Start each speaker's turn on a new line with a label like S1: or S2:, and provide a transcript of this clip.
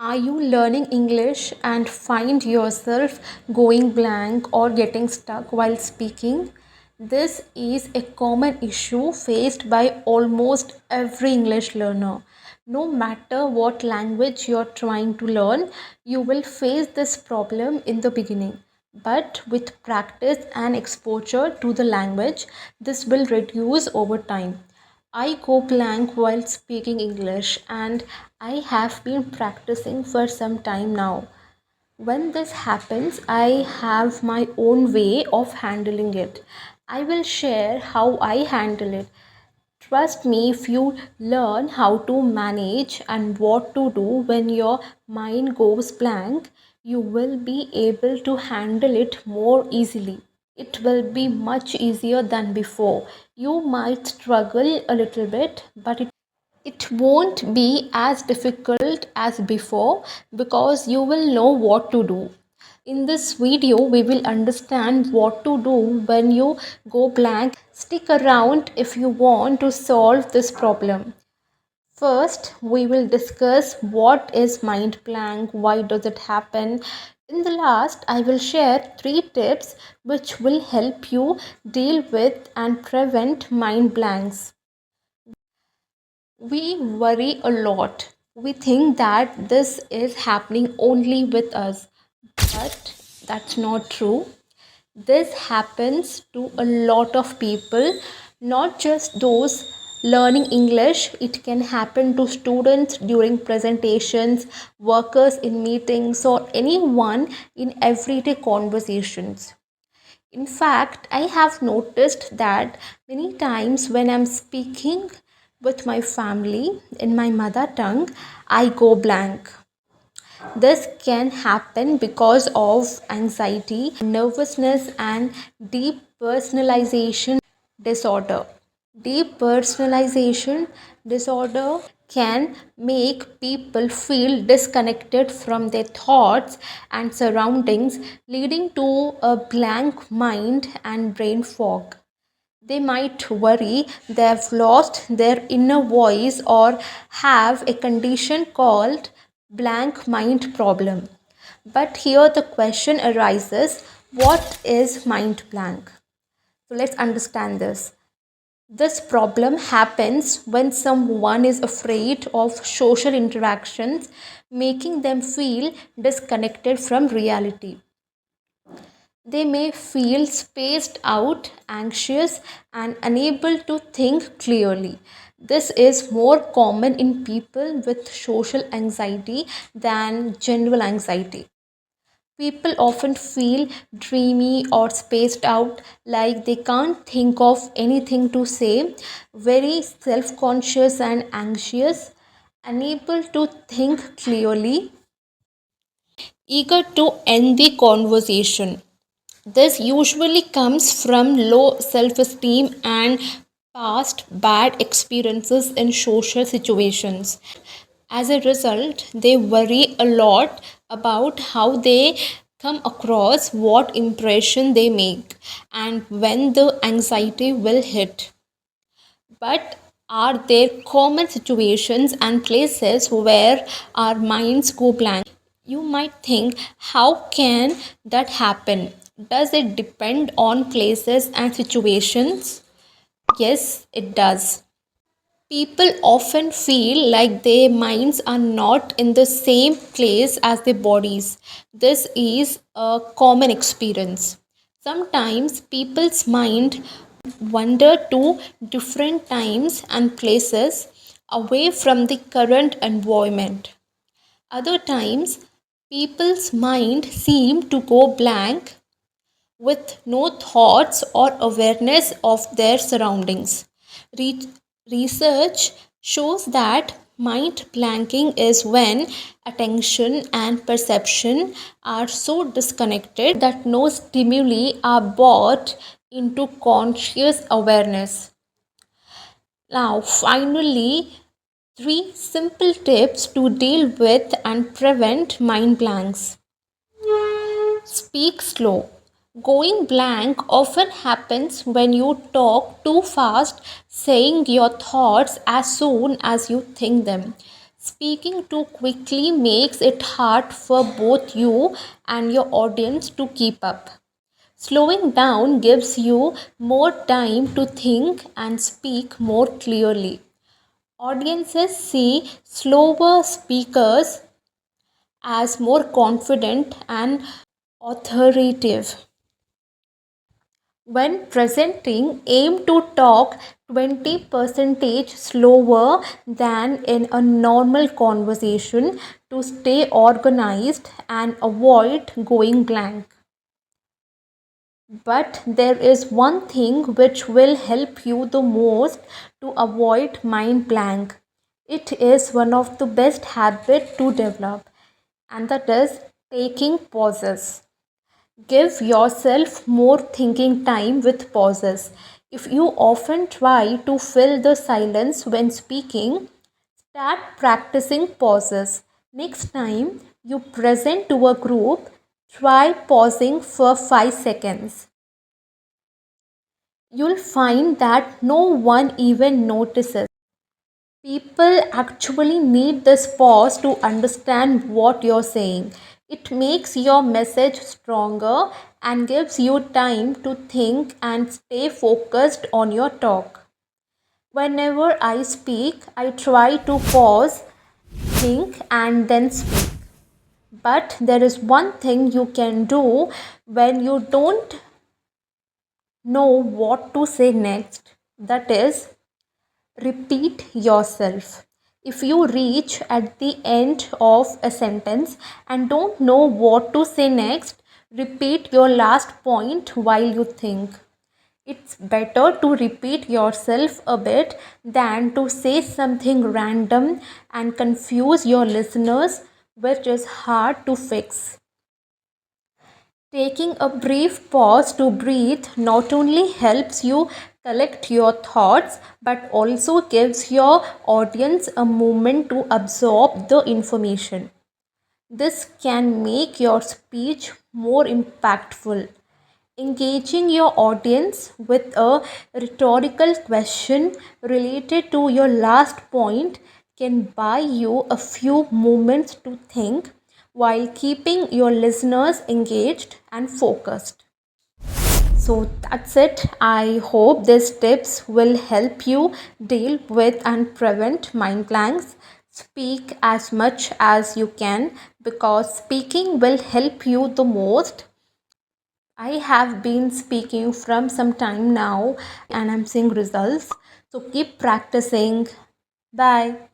S1: Are you learning English and find yourself going blank or getting stuck while speaking? This is a common issue faced by almost every English learner. No matter what language you're trying to learn, you will face this problem in the beginning. But with practice and exposure to the language, this will reduce over time. I go blank while speaking English and I have been practicing for some time now. When this happens, I have my own way of handling it. I will share how I handle it. Trust me, if you learn how to manage and what to do when your mind goes blank, you will be able to handle it more easily. It will be much easier than before. You might struggle a little bit, but it won't be as difficult as before because you will know what to do. In this video, we will understand what to do when you go blank. Stick around if you want to solve this problem. First, we will discuss what is mind blank, why does it happen. In the last, I will share 3 tips which will help you deal with and prevent mind blanks. We worry a lot. We think that this is happening only with us, but that's not true. This happens to a lot of people, not just those learning English. It can happen to students during presentations, workers in meetings, or anyone in everyday conversations. In fact, I have noticed that many times when I'm speaking with my family in my mother tongue, I go blank. This can happen because of anxiety, nervousness, and depersonalization disorder. Depersonalization disorder can make people feel disconnected from their thoughts and surroundings, leading to a blank mind and brain fog. They might worry they've lost their inner voice or have a condition called blank mind problem. But here the question arises, what is mind blank? So let's understand this. This problem happens when someone is afraid of social interactions, making them feel disconnected from reality. They may feel spaced out, anxious, and unable to think clearly. This is more common in people with social anxiety than general anxiety. People often feel dreamy or spaced out, like they can't think of anything to say, very self conscious and anxious, unable to think clearly, eager to end the conversation. This usually comes from low self esteem and past bad experiences in social situations. As a result, they worry a lot about how they come across, what impression they make, and when the anxiety will hit. But are there common situations and places where our minds go blank? You might think, how can that happen? Does it depend on places and situations? Yes, it does. People often feel like their minds are not in the same place as their bodies. This is a common experience. Sometimes people's mind wander to different times and places away from the current environment. Other times, people's mind seem to go blank with no thoughts or awareness of their surroundings. Re- Research shows that mind blanking is when attention and perception are so disconnected that no stimuli are brought into conscious awareness. Now, finally, 3 simple tips to deal with and prevent mind blanks. Speak slow. Going blank often happens when you talk too fast, saying your thoughts as soon as you think them. Speaking too quickly makes it hard for both you and your audience to keep up. Slowing down gives you more time to think and speak more clearly. Audiences see slower speakers as more confident and authoritative. When presenting, aim to talk 20% slower than in a normal conversation to stay organized and avoid going blank. But there is one thing which will help you the most to avoid mind blank. It is one of the best habits to develop, and that is taking pauses. Give yourself more thinking time with pauses. If you often try to fill the silence when speaking, start practicing pauses. Next time you present to a group, try pausing for 5 seconds. You'll find that no one even notices. People actually need this pause to understand what you're saying. It makes your message stronger and gives you time to think and stay focused on your talk. Whenever I speak, I try to pause, think, and then speak. But there is one thing you can do when you don't know what to say next, that is, repeat yourself. If you reach at the end of a sentence and don't know what to say next, repeat your last point while you think. It's better to repeat yourself a bit than to say something random and confuse your listeners, which is hard to fix. Taking a brief pause to breathe not only helps you collect your thoughts but also gives your audience a moment to absorb the information. This can make your speech more impactful. Engaging your audience with a rhetorical question related to your last point can buy you a few moments to think while keeping your listeners engaged and focused. So that's it. I hope these tips will help you deal with and prevent mind blanks. Speak as much as you can because speaking will help you the most. I have been speaking from some time now and I'm seeing results. So keep practicing. Bye.